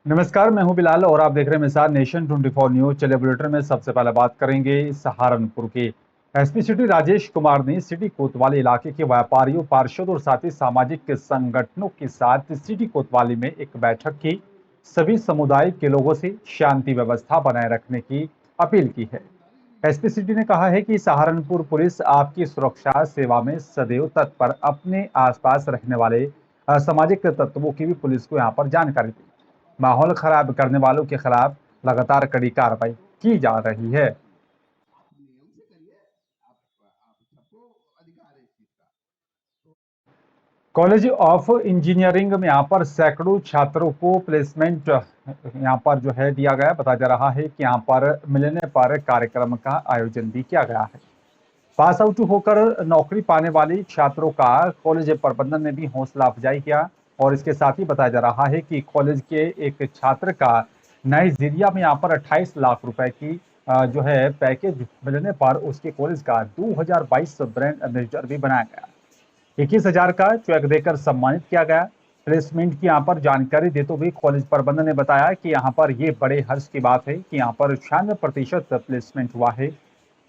नमस्कार, मैं हूं बिलाल और आप देख रहे हैं मिसाल नेशन 24 न्यूज। चलिए बुलेटिन में सबसे पहले बात करेंगे सहारनपुर की। एसपी सिटी राजेश कुमार ने सिटी कोतवाली इलाके के व्यापारियों, पार्षद और साथ ही सामाजिक संगठनों के साथ सिटी कोतवाली में एक बैठक की। सभी समुदाय के लोगों से शांति व्यवस्था बनाए रखने की अपील की है। एसपी सिटी ने कहा है कि सहारनपुर पुलिस आपकी सुरक्षा सेवा में सदैव तत्पर, अपने आसपास रहने वाले असामाजिक तत्वों की भी पुलिस को यहाँ पर जानकारी दी। माहौल खराब करने वालों के खिलाफ लगातार कड़ी कार्रवाई की जा रही है। कॉलेज ऑफ इंजीनियरिंग में यहाँ पर सैकड़ों छात्रों को प्लेसमेंट यहाँ पर जो है दिया गया। बताया जा रहा है कि यहाँ पर मिलने पर कार्यक्रम का आयोजन भी किया गया है। पास आउट होकर नौकरी पाने वाली छात्रों का कॉलेज प्रबंधन ने भी हौसला अफजाई किया। और इसके साथ ही बताया जा रहा है कि कॉलेज के एक छात्र का नाइजीरिया में यहाँ पर 28 लाख रुपए की जो है पैकेज मिलने पर उसके कॉलेज का 2022 ब्रांड एम्बेसडर भी बनाया गया। 21,000 का चेक देकर सम्मानित किया गया। प्लेसमेंट की यहाँ पर जानकारी देते हुए कॉलेज प्रबंधन ने बताया कि यहाँ पर ये बड़े हर्ष की बात है कि यहाँ पर 96% प्लेसमेंट हुआ है।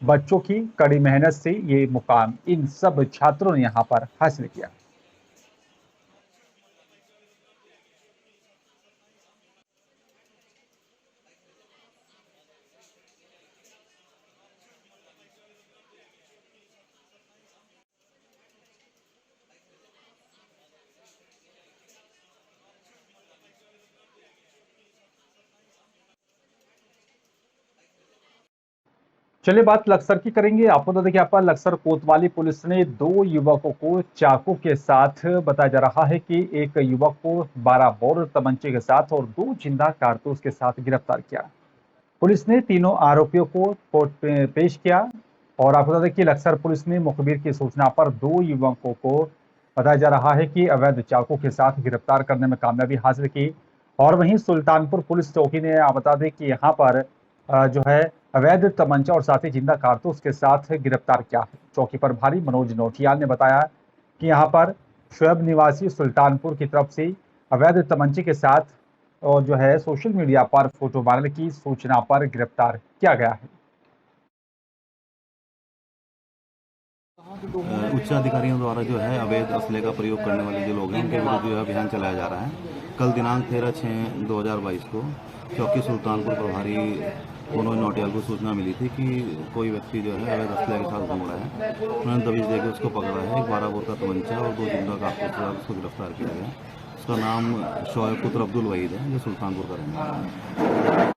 बच्चों की कड़ी मेहनत से ये मुकाम इन सब छात्रों ने यहाँ पर हासिल किया। चलिए बात लक्सर की करेंगे। आपको तो देखिए, यहाँ पर लक्सर कोतवाली पुलिस ने 2 युवकों को चाकू के साथ, बताया जा रहा है कि एक युवक को 12 बोर तमंचे के साथ और 2 जिंदा कारतूस के साथ गिरफ्तार किया। पुलिस ने तीनों आरोपियों को कोर्ट में पेश किया। और आपको बता दें कि लक्सर पुलिस ने मुखबिर की सूचना पर 2 युवकों को, बताया जा रहा है कि अवैध चाकू के साथ गिरफ्तार करने में कामयाबी हासिल की। और वहीं सुल्तानपुर पुलिस चौकी ने, आप बता दें कि यहाँ पर जो है अवैध तमंचा और साथ ही जिंदा कारतूस के साथ गिरफ्तार किया है। चौकी प्रभारी मनोज नौटियाल ने बताया कि यहाँ पर शोएब निवासी सुल्तानपुर की तरफ से अवैध तमंचे के साथ और जो है सोशल मीडिया पर फोटो वायरल की सूचना पर गिरफ्तार किया गया है। उच्च अधिकारियों द्वारा जो है अवैध असले का प्रयोग करने वाले जो लोग हैं उनके विरुद्ध जो है अभियान चलाया जा रहा है। कल दिनांक 13/6/2022 को चौकी सुल्तानपुर प्रभारी मनोज नौटियाल को सूचना मिली थी कि कोई व्यक्ति जो है अवैध असले के साथ घूम रहा है। उन्होंने दबिश देकर उसको पकड़ा है। एक 12 बोर का तमंचा और 2 जिंदा कारतूस के साथ उसको गिरफ्तार किया गया। उसका नाम शोएब पुत्र अब्दुल वहीद है, जो सुल्तानपुर का रहने वाला है।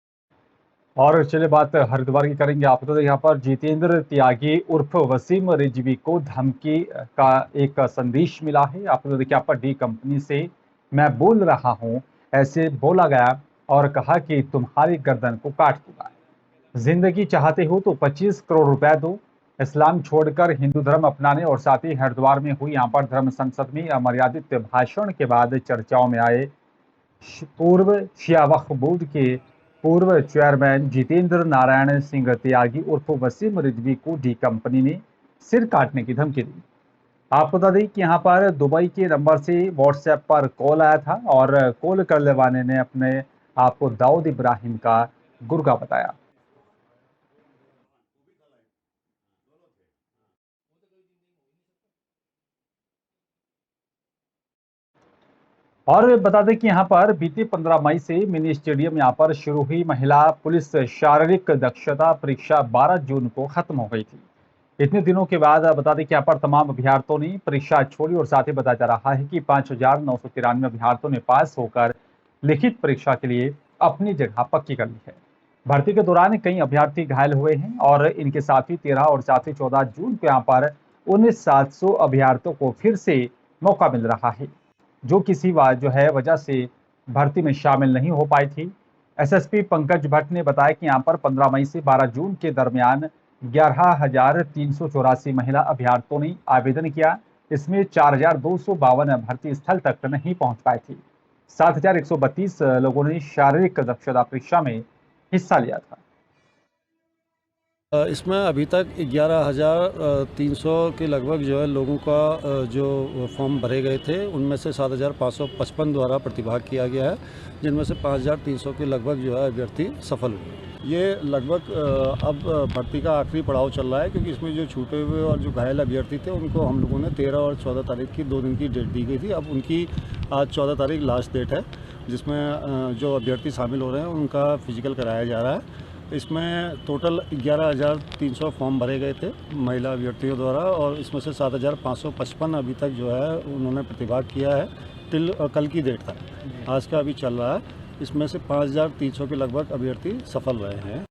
और चलिए बात हरिद्वार की करेंगे। आप तो यहाँ पर जितेंद्र त्यागी उर्फ वसीम रिजवी को धमकी का एक संदेश मिला है। आप तो देखिए, यहाँ पर डी कंपनी से मैं बोल रहा हूँ, ऐसे बोला गया और कहा कि तुम्हारी गर्दन को काट दूंगा। जिंदगी चाहते हो तो 25 करोड़ रुपए दो। इस्लाम छोड़कर हिंदू धर्म अपनाने और साथ ही हरिद्वार में हुई यहाँ पर धर्म संसद में अमर्यादित भाषण के बाद चर्चाओं में आए पूर्व शिया वक्फ बोर्ड के पूर्व चेयरमैन जितेंद्र नारायण सिंह त्यागी उर्फ वसीम रिजवी को डी कंपनी ने सिर काटने की धमकी दी। आपको बता दें कि यहाँ पर दुबई के नंबर से व्हाट्सएप पर कॉल आया था और कॉल करने वाले ने अपने आप को दाऊद इब्राहिम का गुर्गा बताया। और बता दें कि यहाँ पर बीते 15 मई से मिनी स्टेडियम यहाँ पर शुरू हुई महिला पुलिस शारीरिक दक्षता परीक्षा 12 जून को खत्म हो गई थी। इतने दिनों के बाद बता दें कि यहाँ पर तमाम अभ्यर्थियों ने परीक्षा छोड़ी और साथ ही बताया जा रहा है कि 5,993 अभ्यर्थियों ने पास होकर लिखित परीक्षा के लिए अपनी जगह पक्की कर ली है। भर्ती के दौरान कई अभ्यर्थी घायल हुए हैं और इनके साथ ही 13 और साथ ही 14 जून को यहाँ पर 19,700 अभ्यर्थियों को फिर से मौका मिल रहा है, जो किसी जो है वजह से भर्ती में शामिल नहीं हो पाई थी। एसएसपी पंकज भट्ट ने बताया कि यहाँ पर 15 मई से 12 जून के दरमियान 11,384 महिला अभ्यर्थियों ने आवेदन किया। इसमें 4,252 भर्ती स्थल तक नहीं पहुंच पाई थी। 7,132 लोगों ने शारीरिक दक्षता परीक्षा में हिस्सा लिया था। इसमें अभी तक 11,300 के लगभग जो है लोगों का जो फॉर्म भरे गए थे, उनमें से 7,555 द्वारा प्रतिभाग किया गया है, जिनमें से 5,300 के लगभग जो है अभ्यर्थी सफल हुए। ये लगभग अब भर्ती का आखिरी पड़ाव चल रहा है, क्योंकि इसमें जो छूटे हुए और जो घायल अभ्यर्थी थे उनको हम लोगों ने 13 और 14 तारीख की 2 दिन की डेट दी गई थी। अब उनकी आज 14 तारीख लास्ट डेट है, जिसमें जो अभ्यर्थी शामिल हो रहे हैं उनका फिजिकल कराया जा रहा है। इसमें टोटल 11,300 फॉर्म भरे गए थे महिला अभ्यर्थियों द्वारा, और इसमें से 7,555 अभी तक जो है उन्होंने प्रतिभाग किया है टिल कल की डेट तक। आज का अभी चल रहा है, इसमें से 5,300 के लगभग अभ्यर्थी सफल रहे हैं।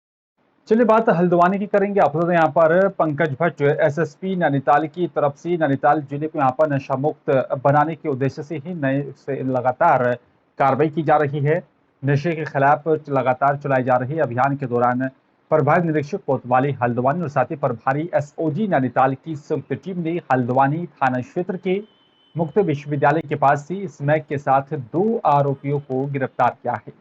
चलिए बात हल्द्वानी की करेंगे। आप लोग यहाँ पर पंकज भट्ट एसएसपी नैनीताल की तरफ से नैनीताल जिले को यहाँ पर नशा मुक्त बनाने के उद्देश्य से ही नए से लगातार कार्रवाई की जा रही है। नशे के खिलाफ लगातार चलाई जा रही अभियान के दौरान प्रभाग निरीक्षक कोतवाली हल्द्वानी और साथ ही प्रभारी एसओजी नैनीताल की संयुक्त टीम ने हल्द्वानी थाना क्षेत्र के मुक्त विश्वविद्यालय के पास से स्मैक के साथ 2 आरोपियों को गिरफ्तार किया है।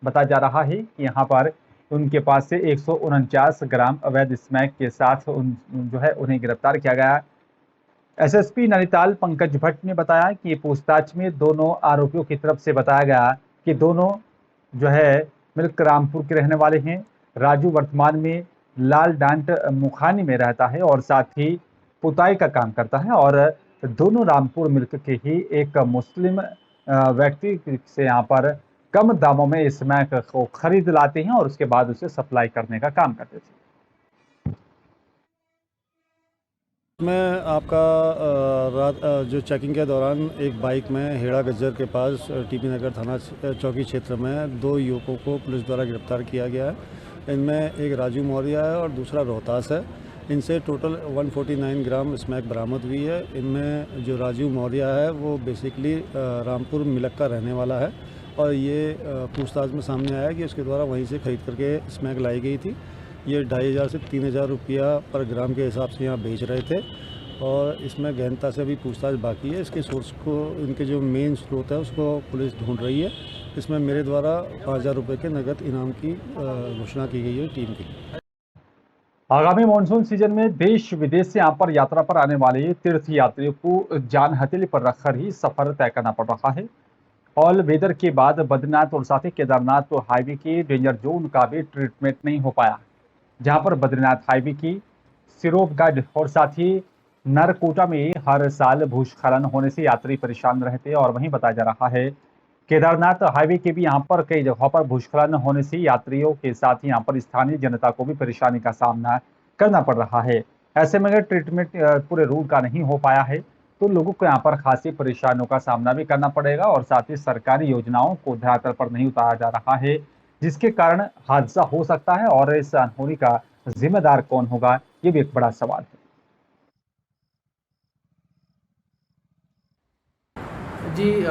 बताया जा रहा है कि यहाँ पर उनके पास से 149 ग्राम अवैध स्मैक के साथ उन्हें गिरफ्तार किया गया। एसएसपी नैनीताल पंकज भट्ट ने बताया कि पूछताछ में दोनों आरोपियों की तरफ से बताया गया कि दोनों मिल्क रामपुर के रहने वाले हैं। राजू वर्तमान में लाल डांट मुखानी में रहता है और साथ ही पुताई का काम करता है, और दोनों रामपुर मिल्क के ही एक मुस्लिम व्यक्ति से यहाँ पर कम दामों में स्मैक को खरीद लाते हैं और उसके बाद उसे सप्लाई करने का काम करते थे। मैं आपका रात जो चेकिंग के दौरान एक बाइक में हेड़ा गज्जर के पास टीपी नगर थाना चौकी क्षेत्र में 2 युवकों को पुलिस द्वारा गिरफ्तार किया गया है। इनमें एक राजू मौर्य है और दूसरा रोहतास है। इनसे टोटल 149 ग्राम स्मैक बरामद हुई है। इनमें जो राजू मौर्य है वो बेसिकली रामपुर मिलक का रहने वाला है, और ये पूछताछ में सामने आया कि उसके द्वारा वहीं से खरीद करके स्मैक लाई गई थी। ये 2,500 से 3,000 रुपया पर ग्राम के हिसाब से यहाँ बेच रहे थे, और इसमें गहनता से अभी पूछताछ बाकी है। इसके सोर्स को, इनके जो मेन स्रोत है उसको पुलिस ढूंढ रही है। इसमें मेरे द्वारा 5,000 रुपये के नगद इनाम की घोषणा की गई है टीम की। आगामी मानसून सीजन में देश विदेश से यहाँ पर यात्रा पर आने वाले तीर्थ यात्रियों को जान हथेली पर रखकर ही सफर तय करना पड़ रहा है। ऑल वेदर के बाद बद्रीनाथ और साथ ही केदारनाथ हाईवे के डेंजर जोन का भी ट्रीटमेंट नहीं हो पाया, जहां पर बद्रीनाथ हाईवे की सिरोपगढ़ और साथ ही नरकोटा में हर साल भूस्खलन होने से यात्री परेशान रहते हैं। और वहीं बताया जा रहा है केदारनाथ हाईवे के भी यहां पर कई जगहों पर भूस्खलन होने से यात्रियों के साथ ही यहां पर स्थानीय जनता को भी परेशानी का सामना करना पड़ रहा है। ऐसे में अगर ट्रीटमेंट पूरे रूट का नहीं हो पाया है तो लोगों को यहाँ पर खासी परेशानियों का सामना भी करना पड़ेगा, और साथ ही सरकारी योजनाओं को धरातल पर नहीं उतारा जा रहा है, जिसके कारण हादसा हो सकता है। और इस अनहोनी का जिम्मेदार कौन होगा, ये भी एक बड़ा सवाल है। जी,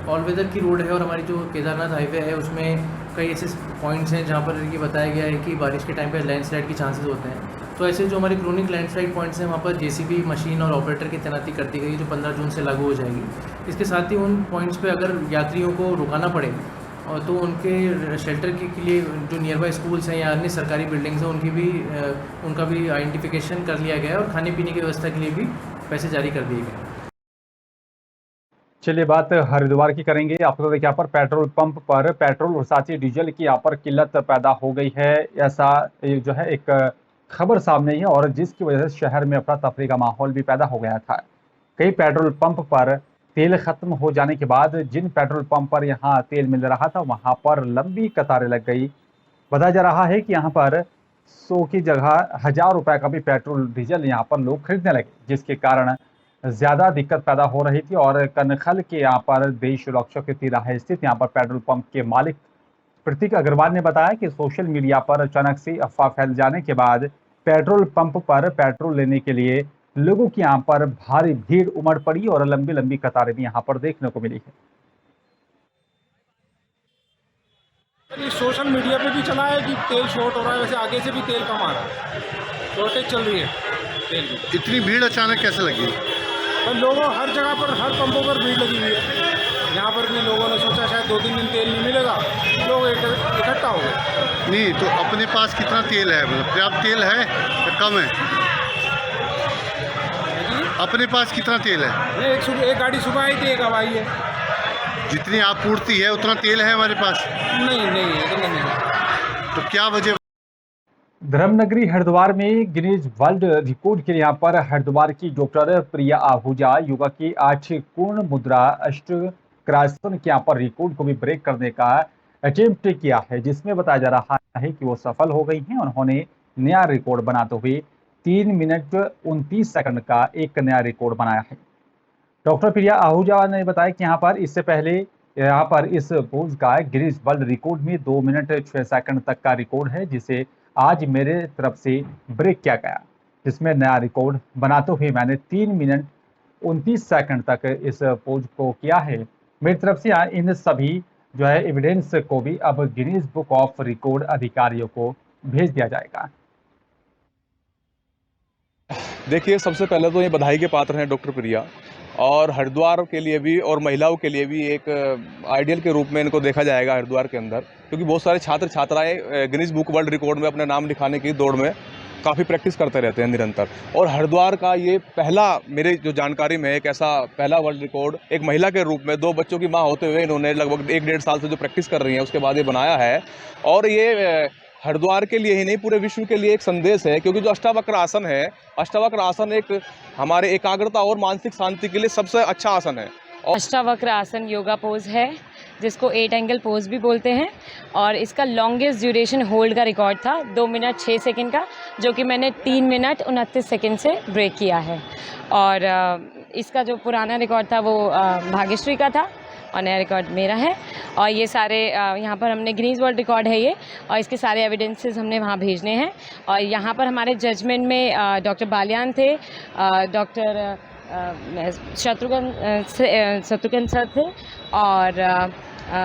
ऑल वेदर की रोड है और हमारी जो केदारनाथ हाईवे है उसमें कई ऐसे पॉइंट्स हैं जहाँ पर ये बताया गया है कि बारिश के टाइम पे लैंडस्लाइड के चांसेस होते हैं। तो ऐसे जो हमारे क्रोनिक लैंडस्लाइड पॉइंट्स हैं वहाँ पर जेसीबी मशीन और ऑपरेटर की तैनाती कर दी गई, जो 15 जून से लागू हो जाएगी। इसके साथ ही उन पॉइंट्स पे अगर यात्रियों को रुकाना पड़े और तो उनके शेल्टर के लिए जो नियर बाई स्कूल्स हैं या अन्य सरकारी बिल्डिंग्स हैं उनका भी आइडेंटिफिकेशन कर लिया गया है, और खाने पीने की व्यवस्था के लिए भी पैसे जारी कर दिए गए। चलिए बात हरिद्वार की करेंगे। आप लोग यहाँ पर पेट्रोल पंप पर पेट्रोल और साथ ही डीजल की यहाँ पर किल्लत पैदा हो गई है, ऐसा एक खबर सामने है, और जिसकी वजह से शहर में अफरा तफरी का माहौल भी पैदा हो गया था। कई पेट्रोल पंप पर तेल खत्म हो जाने के बाद जिन पेट्रोल पंप पर यहाँ तेल मिल रहा था वहां पर लंबी कतारें लग गई। बताया जा रहा है कि यहाँ पर 100 की जगह 1,000 रुपए का भी पेट्रोल डीजल यहाँ पर लोग खरीदने लगे, जिसके कारण ज्यादा दिक्कत पैदा हो रही थी। और कनखल के यहाँ पर देश रक्षक के तिराहे स्थित यहाँ पर पेट्रोल पंप के मालिक प्रतीक अग्रवाल ने बताया कि सोशल मीडिया पर अचानक से अफवाह फैल जाने के बाद पेट्रोल पंप पर पेट्रोल लेने के लिए लोगों की यहाँ पर भारी भीड़ उमड़ पड़ी और लंबी लंबी कतारें भी यहाँ पर देखने को मिली है। सोशल मीडिया पे भी चला है कि तेल शॉर्ट हो रहा है, वैसे आगे से भी तेल कम आ रहा है, शॉर्टेज चल रही है तेल की। इतनी भीड़ अचानक कैसे लगी? लोगों हर जगह पर, हर पंपों पर भीड़ लगी हुई है। यहाँ पर भी लोगों ने सोचा शायद 2-3 दिन तेल नहीं मिलेगा, लोग इकट्ठा हो गए। नहीं तो अपने पास कितना तेल है, मतलब पर्याप्त तेल है या कम है? अपने पास कितना तेल है? एक गाड़ी सुबह आई थी, एक अब आई है। जितनी आपूर्ति है उतना तेल है हमारे पास? नहीं इतना नहीं। तो क्या वजह? धर्मनगरी हरिद्वार में गिनीज वर्ल्ड रिकॉर्ड के लिए यहाँ पर हरिद्वार की डॉक्टर प्रिया आहूजा योगा की 8 पूर्ण मुद्रा अष्टांगासन के यहाँ पर रिकॉर्ड को भी ब्रेक करने का अटेम्प्ट किया है, जिसमें बताया जा रहा है कि वो सफल हो गई हैं। उन्होंने नया रिकॉर्ड बनाते हुए 3 मिनट 29 सेकंड का एक नया रिकॉर्ड बनाया है। डॉक्टर प्रिया आहूजा ने बताया कि यहाँ पर इससे पहले यहाँ पर इस पोज का गिनीज वर्ल्ड रिकॉर्ड में 2 मिनट 6 सेकंड तक का रिकॉर्ड है, जिसे आज मेरे तरफ से ब्रेक किया गया, जिसमें नया रिकॉर्ड बनाते हुए मैंने 3 मिनट 29 सेकंड तक इस पोज को किया है। मेरी तरफ से इन सभी जो है एविडेंस को भी अब गिनीज बुक ऑफ रिकॉर्ड अधिकारियों को भेज दिया जाएगा। देखिए, सबसे पहले तो ये बधाई के पात्र हैं डॉक्टर प्रिया, और हरिद्वार के लिए भी और महिलाओं के लिए भी एक आइडियल के रूप में इनको देखा जाएगा हरिद्वार के अंदर, क्योंकि बहुत सारे छात्र छात्राएं गिनीज बुक वर्ल्ड रिकॉर्ड में अपना नाम लिखाने की दौड़ में काफ़ी प्रैक्टिस करते रहते हैं निरंतर। और हरिद्वार का ये पहला, मेरे जो जानकारी में एक ऐसा पहला वर्ल्ड रिकॉर्ड एक महिला के रूप में 2 बच्चों की माँ होते हुए इन्होंने लगभग 1-1.5 साल से जो प्रैक्टिस कर रही हैं उसके बाद ये बनाया है। और ये हरिद्वार के लिए ही नहीं, पूरे विश्व के लिए एक संदेश है, क्योंकि जो अष्टावक्र आसन है, अष्टावक्र आसन एक हमारे एकाग्रता और मानसिक शांति के लिए सबसे अच्छा आसन है। अष्टावक्र आसन योगा पोज है, जिसको 8 एंगल पोज भी बोलते हैं, और इसका लॉन्गेस्ट ड्यूरेशन होल्ड का रिकॉर्ड था 2 मिनट 6 सेकंड का, जो कि मैंने 3 मिनट 29 सेकंड से ब्रेक किया है। और इसका जो पुराना रिकॉर्ड था वो भाग्यश्री का था, और नया रिकॉर्ड मेरा है। और ये सारे यहाँ पर हमने गिनीज वर्ल्ड रिकॉर्ड है ये, और इसके सारे एविडेंसेस हमने वहाँ भेजने हैं। और यहाँ पर हमारे जजमेंट में डॉक्टर बालियान थे, डॉक्टर शत्रुघ्न सर थे, और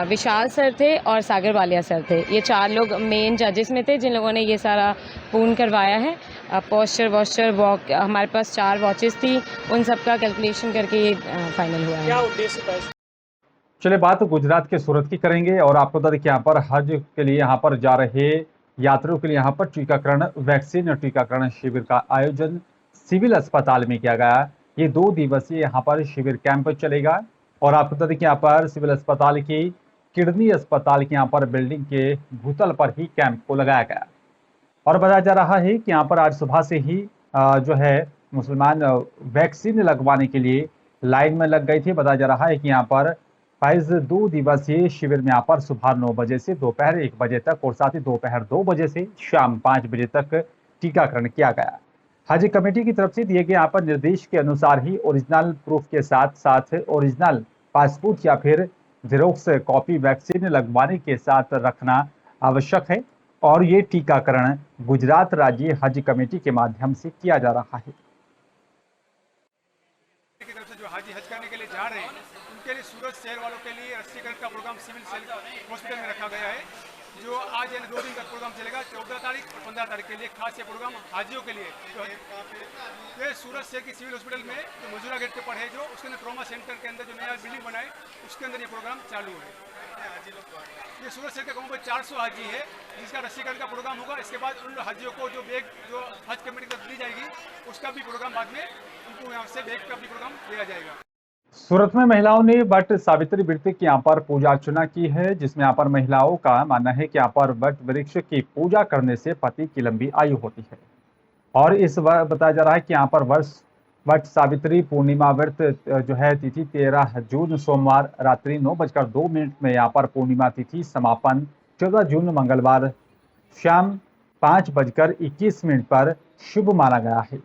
विशाल सर थे, और सागर वालिया सर थे। ये 4 लोग मेन जजेस में थे जिन लोगों ने ये सारा पूर्ण करवाया है। पोस्चर वॉक, हमारे पास 4 वॉचेस थी, उन सब का कैलकुलेशन करके ये फाइनल हुआ है। क्या उद्देश्य था? चलिए बात गुजरात के सूरत की करेंगे, और आपको बता दें कि यहाँ पर हज के लिए यहाँ पर जा रहे यात्रियों के लिए यहाँ पर टीकाकरण वैक्सीन और टीकाकरण शिविर का आयोजन सिविल अस्पताल में किया गया। ये 2 दिवसीय यहाँ पर शिविर कैंप चलेगा, और आपको बता दें कि यहाँ पर सिविल अस्पताल की किडनी अस्पताल की यहाँ पर बिल्डिंग के भूतल पर ही कैंप को लगाया गया। और बताया जा रहा है कि यहाँ पर आज सुबह से ही जो है मुसलमान वैक्सीन लगवाने के लिए लाइन में लग गए थे। बताया जा रहा है कि यहाँ पर 2 दिवसीय शिविर में यहाँ पर सुबह 9 बजे से दोपहर 1 बजे तक, और साथ ही दोपहर 2 बजे से शाम 5 बजे तक टीकाकरण किया गया। हज कमेटी की तरफ से दिए गए यहाँ पर निर्देश के अनुसार ही ओरिजिनल प्रूफ के साथ साथ ओरिजिनल पासपोर्ट या फिर जेरोक्स कॉपी वैक्सीन लगवाने के साथ रखना आवश्यक है, और ये टीकाकरण गुजरात राज्य हज कमेटी के माध्यम से किया जा रहा है। की तरफ से जो हाजी हज करने के लिए जा रहे हैं उनके लिए सूरत शहर वालों के लिए रसीकरण का प्रोग्राम सिविल हॉस्पिटल में रखा गया है, जो आज यानी 2 दिन का प्रोग्राम चलेगा। 14 तारीख और 15 तारीख के लिए खास ये प्रोग्राम हाजियों के लिए ये सूरत शहर की सिविल हॉस्पिटल में जो मजूरा गेट के ऊपर है, जो उसके अंदर ट्रॉमा सेंटर के अंदर जो नया बिल्डिंग बनाए उसके अंदर ये प्रोग्राम चालू है। ये सूरत शहर के गाँव में 400 हाजी है जिसका रसीकरण का प्रोग्राम होगा। इसके बाद उन हाजियों को जो बैग जो हज कमेटी की तरफ दी जाएगी उसका भी प्रोग्राम बाद में उनको यहाँ से बैग का भी प्रोग्राम दिया जाएगा। सूरत में महिलाओं ने वट सावित्री व्रत की यहाँ पर पूजा अर्चना की है, जिसमें यहाँ पर महिलाओं का मानना है कि यहाँ पर वट वृक्ष की पूजा करने से पति की लंबी आयु होती है। और इस बताया जा रहा है कि यहाँ पर वट सावित्री पूर्णिमा व्रत जो है तिथि 13 जून सोमवार रात्रि 9:02 में यहाँ पर पूर्णिमा तिथि समापन 14 जून मंगलवार शाम 5:21 पर शुभ माना गया है।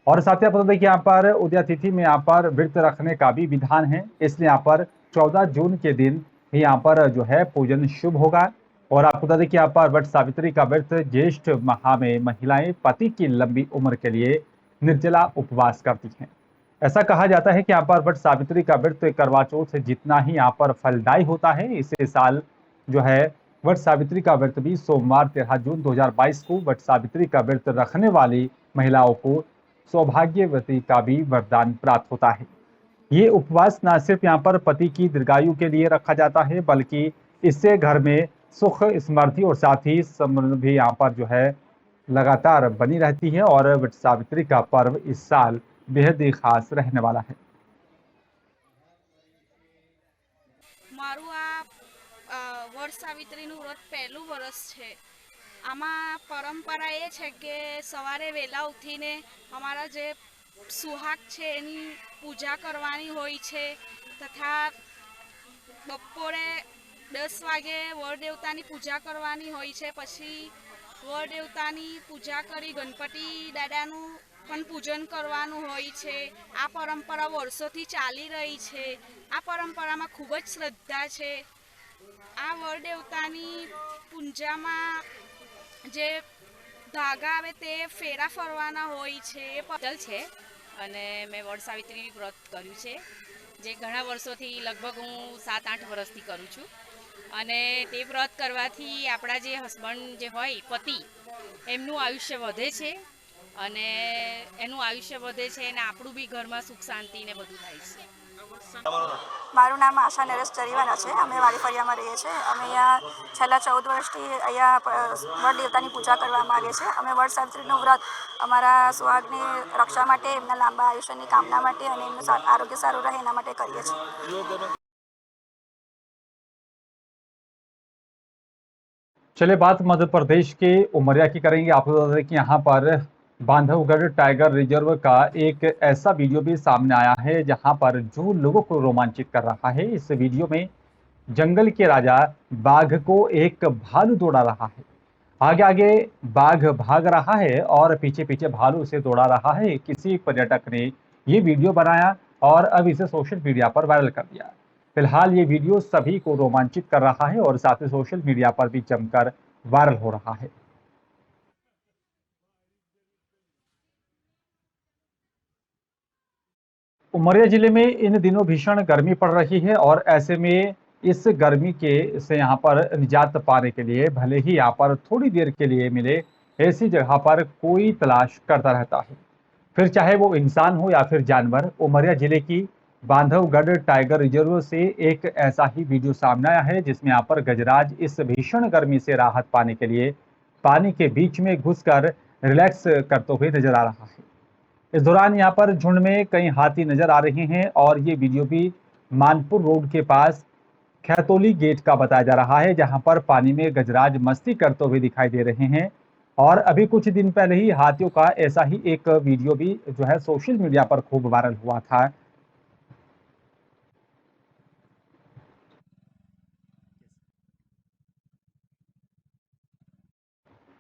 और साथ ही आप बता दें कि यहाँ पर उदया तिथि में यहाँ पर व्रत रखने का भी विधान है, इसलिए यहाँ पर 14 जून के दिन ही यहाँ पर जो है पूजन शुभ होगा। और आपको बता दें कि यहाँ पर वट सावित्री का व्रत ज्येष्ठ माह में महिलाएं पति की लंबी उम्र के लिए निर्जला उपवास करती हैं। ऐसा कहा जाता है कि यहाँ पर वट सावित्री का व्रत करवा चौथ जितना ही यहाँ पर फलदायी होता है। इसी साल जो है वट सावित्री का व्रत भी सोमवार 13 जून 2022 को वट सावित्री का व्रत रखने वाली महिलाओं को सौभाग्यवती का भी वरदान प्राप्त होता है। ये उपवास न सिर्फ यहाँ पर पति की दीर्घायु के लिए रखा जाता है, बल्कि इससे घर में सुख, समृद्धि और साथ ही समृद्धि भी यहाँ पर जो है लगातार बनी रहती है। और वट सावित्री का पर्व इस साल बेहद ही खास रहने वाला है। મારું આ વડ સાવિત્રીનું વ્રત પહેલું વર્ષ છે. આમાં પરંપરા એ છે કે સવારે વહેલા ઉઠીને અમારા જે સુહાગ છે એની પૂજા કરવાની હોય છે, તથા બપોરે 10 વાગે વડ દેવતાની પૂજા કરવાની હોય છે. પછી વડ દેવતાની પૂજા કરી ગણપતિ દાદાનું પણ પૂજન કરવાનું હોય છે. આ પરંપરા વર્ષોથી ચાલી રહી છે. આ પરંપરામાં ખૂબ જ શ્રદ્ધા છે. આ વડ દેવતાની પૂજામાં જે ધાગા આવે તે ફેરા ફરવાના હોય છે. પટેલ છે અને મેં વડ સાવિત્રી વ્રત કર્યું છે, જે ઘણા વર્ષોથી લગભગ હું 7-8 વર્ષથી કરું છું. અને તે વ્રત કરવાથી આપણા જે હસબન્ડ જે હોય પતિ, એમનું આયુષ્ય વધે છે અને એનું આયુષ્ય વધે છે અને આપણું બી ઘરમાં સુખ શાંતિ ને બધું થાય છે. મારું નામ આશા નરેશ ચરીવાલા છે. અમે વાડી ફળિયામાં રહીએ છીએ. અમે અહીંયા છેલ્લા 14 વર્ષથી અહીંયા વડ દેવતાની પૂજા કરવા માંગીએ છીએ. અમે વડ સાવિત્રીનું વ્રત અમારા સુહાગની રક્ષા માટે, એમના લાંબા આયુષ્યની કામના માટે અને એમનું આરોગ્ય સારું રહે એના માટે કરીએ છીએ. चलिए बात मध्य प्रदेश के उमरिया की करेंगे। आपको बता दें कि यहाँ पर बांधवगढ़ टाइगर रिजर्व का एक ऐसा वीडियो भी सामने आया है जहां पर जो लोगों को रोमांचित कर रहा है। इस वीडियो में जंगल के राजा बाघ को एक भालू दौड़ा रहा है। आगे आगे बाघ भाग रहा है और पीछे पीछे भालू उसे दौड़ा रहा है। किसी पर्यटक ने ये वीडियो बनाया और अब इसे सोशल मीडिया पर वायरल कर दिया। फिलहाल ये वीडियो सभी को रोमांचित कर रहा है और साथ ही सोशल मीडिया पर भी जमकर वायरल हो रहा है। उमरिया जिले में इन दिनों भीषण गर्मी पड़ रही है और ऐसे में इस गर्मी के से यहाँ पर निजात पाने के लिए भले ही यहाँ पर थोड़ी देर के लिए मिले, ऐसी जगह पर कोई तलाश करता रहता है, फिर चाहे वो इंसान हो या फिर जानवर। उमरिया जिले की बांधवगढ़ टाइगर रिजर्व से एक ऐसा ही वीडियो सामने आया है जिसमें यहाँ पर गजराज इस भीषण गर्मी से राहत पाने के लिए पानी के बीच में घुसकर रिलैक्स करते हुए नजर आ रहा है। इस दौरान यहाँ पर झुंड में कई हाथी नजर आ रहे हैं और ये वीडियो भी मानपुर रोड के पास खैतोली गेट का बताया जा रहा है, जहां पर पानी में गजराज मस्ती करते हुए दिखाई दे रहे हैं। और अभी कुछ दिन पहले ही हाथियों का ऐसा ही एक वीडियो भी जो है सोशल मीडिया पर खूब वायरल हुआ था।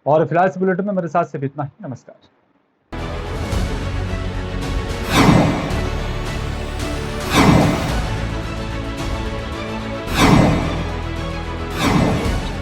और फिलहाल इस बुलेटिन में मेरे साथ सिर्फ इतना ही। नमस्कार।